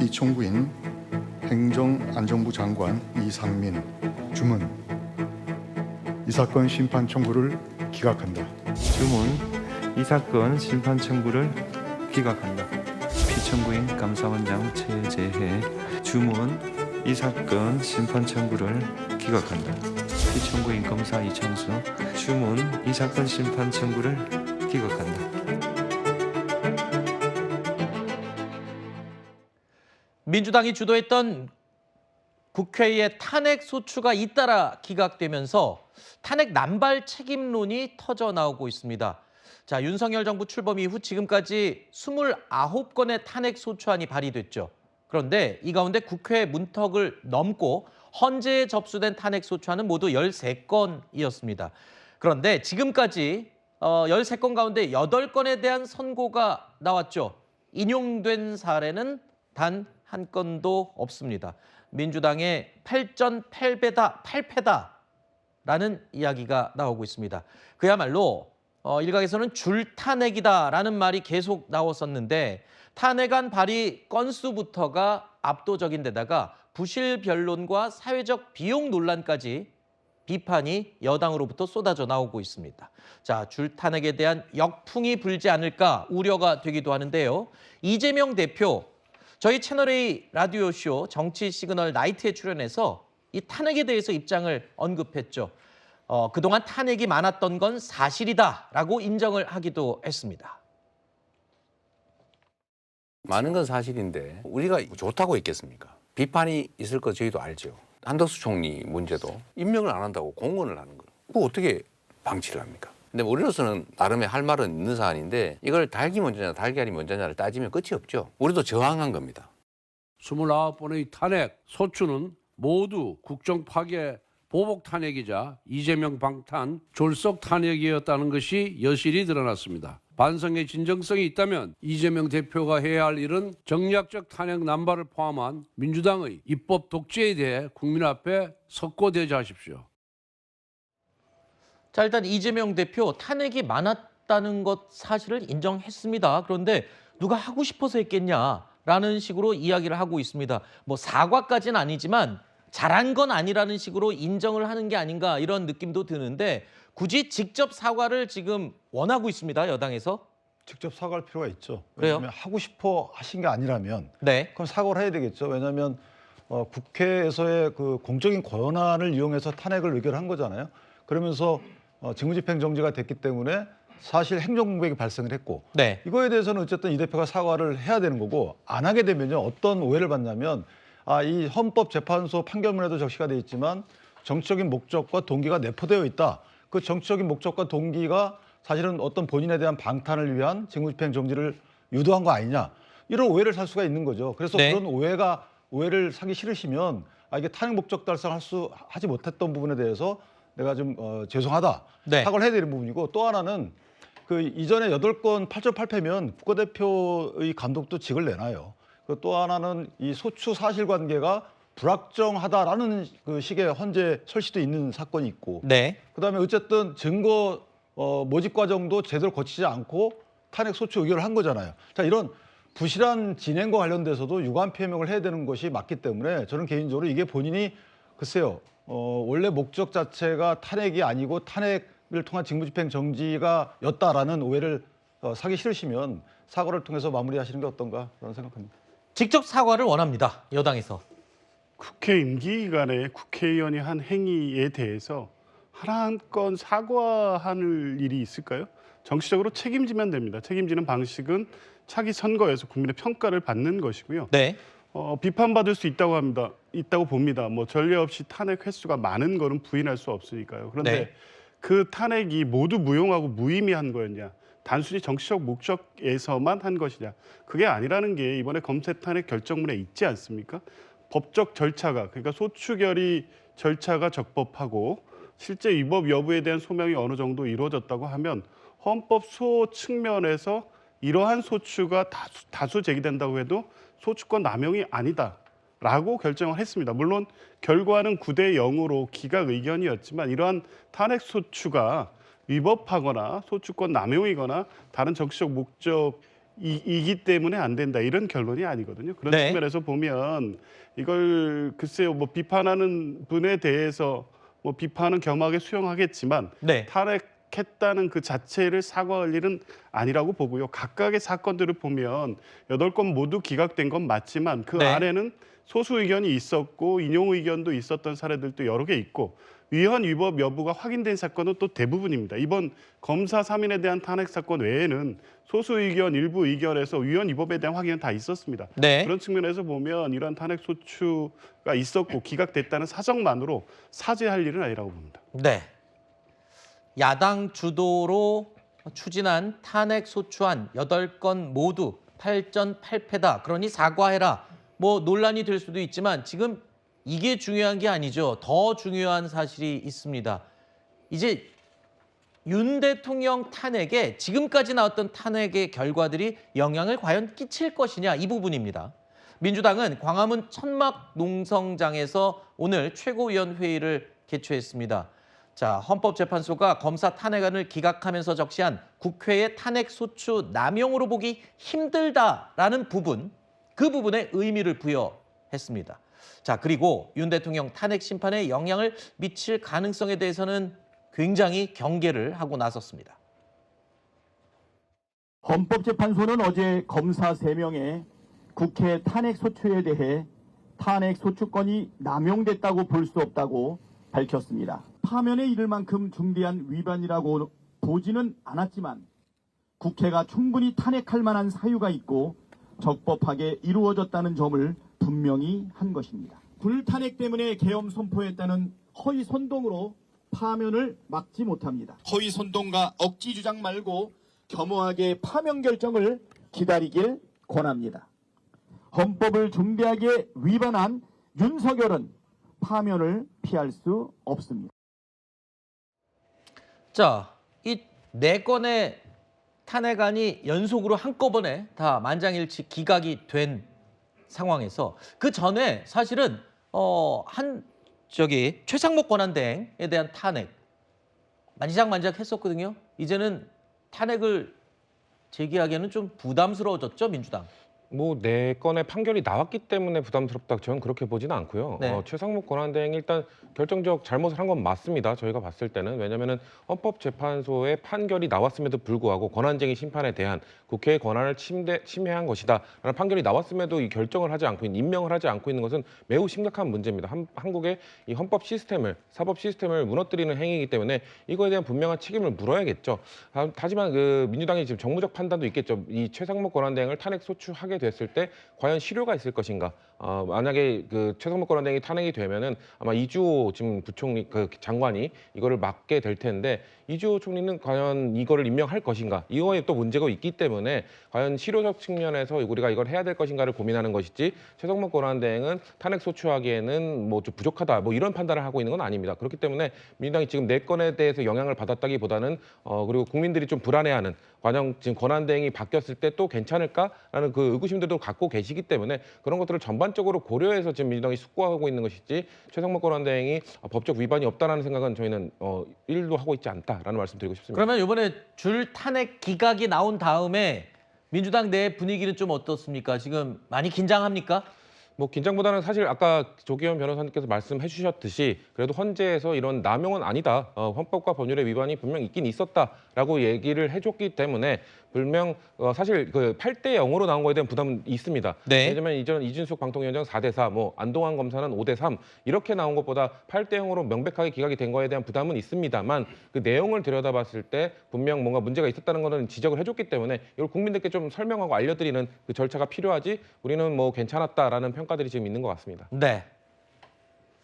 피청구인 행정안전부 장관 이상민 주문 이 사건 심판 청구를 기각한다. 주문 이 사건 심판 청구를 기각한다. 피청구인 감사원장 최재해 주문 이 사건 심판 청구를 기각한다. 피청구인 검사 이창수 주문 이 사건 심판 청구를 기각한다. 민주당이 주도했던 국회의 탄핵 소추가 잇따라 기각되면서 탄핵 남발 책임론이 터져 나오고 있습니다. 자, 윤석열 정부 출범 이후 지금까지 29건의 탄핵 소추안이 발의됐죠. 그런데 이 가운데 국회 문턱을 넘고 헌재에 접수된 탄핵 소추안은 모두 13건이었습니다. 그런데 지금까지 13건 가운데 8건에 대한 선고가 나왔죠. 인용된 사례는 단 한 건도 없습니다. 민주당의 패배다, 8패다라는 이야기가 나오고 있습니다. 그야말로 일각에서는 줄탄핵이다라는 말이 계속 나왔었는데 탄핵안 발의 건수부터가 압도적인 데다가 부실 변론과 사회적 비용 논란까지 비판이 여당으로부터 쏟아져 나오고 있습니다. 자, 줄탄핵에 대한 역풍이 불지 않을까 우려가 되기도 하는데요. 이재명 대표 저희 채널A 라디오쇼 정치 시그널 나이트에 출연해서 이 탄핵에 대해서 입장을 언급했죠. 그동안 탄핵이 많았던 건 사실이다라고 인정을 하기도 했습니다. 많은 건 사실인데 우리가 좋다고 했겠습니까? 비판이 있을 거 저희도 알죠. 한덕수 총리 문제도 임명을 안 한다고 공언을 하는 거. 그거 어떻게 방치를 합니까? 근데 우리로서는 나름의 할 말은 있는 사안인데 이걸 닭이 먼저냐 달걀이 먼저냐를 따지면 끝이 없죠. 우리도 저항한 겁니다. 29번의 탄핵 소추는 모두 국정 파괴 보복 탄핵이자 이재명 방탄 졸속 탄핵이었다는 것이 여실히 드러났습니다. 반성의 진정성이 있다면 이재명 대표가 해야 할 일은 정략적 탄핵 남발을 포함한 민주당의 입법 독재에 대해 국민 앞에 석고대죄하십시오. 자, 일단 이재명 대표 탄핵이 많았다는 것 사실을 인정했습니다. 그런데 누가 하고 싶어서 했겠냐라는 식으로 이야기를 하고 있습니다. 뭐 사과까지는 아니지만 잘한 건 아니라는 식으로 인정을 하는 게 아닌가 이런 느낌도 드는데 굳이 직접 사과를 지금 원하고 있습니다, 여당에서. 직접 사과할 필요가 있죠. 그래요? 왜냐하면 하고 싶어 하신 게 아니라면 네. 그럼 사과를 해야 되겠죠. 왜냐하면 국회에서의 그 공적인 권한을 이용해서 탄핵을 의결한 거잖아요. 그러면서 직무집행정지가 됐기 때문에 사실 행정공백이 발생을 했고 네. 이거에 대해서는 어쨌든 이 대표가 사과를 해야 되는 거고 안 하게 되면요 어떤 오해를 받냐면 이 헌법재판소 판결문에도 적시가 되어 있지만 정치적인 목적과 동기가 내포되어 있다. 그 정치적인 목적과 동기가 사실은 어떤 본인에 대한 방탄을 위한 직무집행정지를 유도한 거 아니냐 이런 오해를 살 수가 있는 거죠. 그래서 네. 그런 오해를 사기 싫으시면 이게 탄핵 목적 달성하지 못했던 부분에 대해서 내가 좀 죄송하다 네. 사과를 해야 되는 부분이고 또 하나는 그 이전에 8건 8.8패면 국가대표의 감독도 직을 내놔요. 또 하나는 이 소추 사실관계가 불확정하다라는 그 식의 헌재 설시도 있는 사건이 있고 네. 그다음에 어쨌든 증거 모집 과정도 제대로 거치지 않고 탄핵 소추 의결을 한 거잖아요. 자, 이런 부실한 진행과 관련돼서도 유감 표명을 해야 되는 것이 맞기 때문에 저는 개인적으로 이게 본인이 글쎄요 원래 목적 자체가 탄핵이 아니고 탄핵을 통한 직무집행 정지가 였다라는 오해를 사기 싫으시면 사과를 통해서 마무리하시는 게 어떤가 그런 생각합니다. 직접 사과를 원합니다, 여당에서. 국회 임기 기간에 국회의원이 한 행위에 대해서 하나 한 건 사과할 일이 있을까요? 정치적으로 책임지면 됩니다. 책임지는 방식은 차기 선거에서 국민의 평가를 받는 것이고요. 네. 비판받을 수 있다고 봅니다. 뭐 전례 없이 탄핵 횟수가 많은 거는 부인할 수 없으니까요. 그런데 네. 그 탄핵이 모두 무용하고 무의미한 거였냐? 단순히 정치적 목적에서만 한 것이냐? 그게 아니라는 게 이번에 검찰 탄핵 결정문에 있지 않습니까? 법적 절차가 그러니까 소추결의 절차가 적법하고 실제 위법 여부에 대한 소명이 어느 정도 이루어졌다고 하면 헌법 수호 측면에서 이러한 소추가 다수 제기된다고 해도 소추권 남용이 아니다라고 결정을 했습니다. 물론 결과는 9대 0으로 기각 의견이었지만 이러한 탄핵 소추가 위법하거나 소추권 남용이거나 다른 정치적 목적 이기 때문에 안 된다 이런 결론이 아니거든요. 그런 네. 측면에서 보면 이걸 글쎄요 뭐 비판하는 분에 대해서 뭐 비판은 겸하게 수용하겠지만 네. 탄핵했다는 그 자체를 사과할 일은 아니라고 보고요. 각각의 사건들을 보면 8건 모두 기각된 건 맞지만 그 네. 안에는 소수 의견이 있었고 인용 의견도 있었던 사례들도 여러 개 있고 위헌 위법 여부가 확인된 사건은 또 대부분입니다. 이번 검사 3인에 대한 탄핵 사건 외에는 소수 의견, 일부 의견에서 위헌 위법에 대한 확인은 다 있었습니다. 네. 그런 측면에서 보면 이러한 탄핵 소추가 있었고 기각됐다는 사정만으로 사죄할 일은 아니라고 봅니다. 네. 야당 주도로 추진한 탄핵 소추안 8건 모두 8전8패다. 그러니 사과해라. 뭐 논란이 될 수도 있지만 지금 이게 중요한 게 아니죠. 더 중요한 사실이 있습니다. 이제 윤 대통령 탄핵에 지금까지 나왔던 탄핵의 결과들이 영향을 과연 끼칠 것이냐 이 부분입니다. 민주당은 광화문 천막 농성장에서 오늘 최고위원 회의를 개최했습니다. 자, 헌법재판소가 검사 탄핵안을 기각하면서 적시한 국회의 탄핵 소추 남용으로 보기 힘들다라는 부분, 그 부분에 의미를 부여했습니다. 자, 그리고 윤 대통령 탄핵 심판에 영향을 미칠 가능성에 대해서는 굉장히 경계를 하고 나섰습니다. 헌법재판소는 어제 검사 3명의 국회 탄핵 소추에 대해 탄핵 소추권이 남용됐다고 볼 수 없다고 밝혔습니다. 파면에 이를 만큼 중대한 위반이라고 보지는 않았지만 국회가 충분히 탄핵할 만한 사유가 있고 적법하게 이루어졌다는 점을 분명히 한 것입니다. 불탄핵 때문에 계엄 선포했다는 허위 선동으로 파면을 막지 못합니다. 허위 선동과 억지 주장 말고 겸허하게 파면 결정을 기다리길 권합니다. 헌법을 중대하게 위반한 윤석열은 파면을 피할 수 없습니다. 자, 이 4건의 탄핵안이 연속으로 한꺼번에 다 만장일치 기각이 된 상황에서 그 전에 사실은 최상목 권한대행에 대한 탄핵 만지작만지작했었거든요. 이제는 탄핵을 제기하기에는 좀 부담스러워졌죠, 민주당. 뭐 4건의 판결이 나왔기 때문에 부담스럽다 저는 그렇게 보지는 않고요. 네. 최상목 권한대행이 일단 결정적 잘못을 한 건 맞습니다. 저희가 봤을 때는. 왜냐하면 헌법재판소의 판결이 나왔음에도 불구하고 권한쟁의 심판에 대한 국회의 권한을 침해한 것이다 라는 판결이 나왔음에도 이 결정을 하지 않고 있는, 임명을 하지 않고 있는 것은 매우 심각한 문제입니다. 한국의 이 헌법 시스템을, 사법 시스템을 무너뜨리는 행위이기 때문에 이거에 대한 분명한 책임을 물어야겠죠. 하지만 그 민주당이 지금 정무적 판단도 있겠죠. 이 최상목 권한대행을 탄핵 소추하게 됐을 때 과연 실효가 있을 것인가? 만약에 그 최상목 권한대행이 탄핵이 되면은 아마 이주호 지금 부총리 그 장관이 이거를 맡게 될 텐데 이주호 총리는 과연 이거를 임명할 것인가? 이거에 또 문제가 있기 때문에 과연 실효적 측면에서 우리가 이걸 해야 될 것인가를 고민하는 것이지 최상목 권한대행은 탄핵 소추하기에는 뭐 좀 부족하다 뭐 이런 판단을 하고 있는 건 아닙니다. 그렇기 때문에 민주당이 지금 4건에 대해서 영향을 받았다기보다는 그리고 국민들이 좀 불안해하는 과연 지금 권한대행이 바뀌었을 때 또 괜찮을까라는 그 의구심들도 갖고 계시기 때문에 그런 것들을 전반적으로 고려해서 지금 민주당이 숙고하고 있는 것이지 최상목 권한대행이 법적 위반이 없다라는 생각은 저희는 1도 하고 있지 않다라는 말씀드리고 싶습니다. 그러면 이번에 줄 탄핵 기각이 나온 다음에 민주당 내 분위기는 좀 어떻습니까? 지금 많이 긴장합니까? 뭐 긴장보다는 사실 아까 조기현 변호사님께서 말씀해 주셨듯이 그래도 헌재에서 이런 남용은 아니다. 헌법과 법률의 위반이 분명 있긴 있었다라고 얘기를 해줬기 때문에 분명 사실 그 8대 0으로 나온 거에 대한 부담은 있습니다. 네. 왜냐하면 이전 이준석 방통위원장 4대 4, 뭐 안동환 검사는 5대 3 이렇게 나온 것보다 8대 0으로 명백하게 기각이 된 거에 대한 부담은 있습니다만 그 내용을 들여다봤을 때 분명 뭔가 문제가 있었다는 거는 지적을 해줬기 때문에 이걸 국민들께 좀 설명하고 알려드리는 그 절차가 필요하지 우리는 뭐 괜찮았다라는 평가들이 지금 있는 것 같습니다. 네.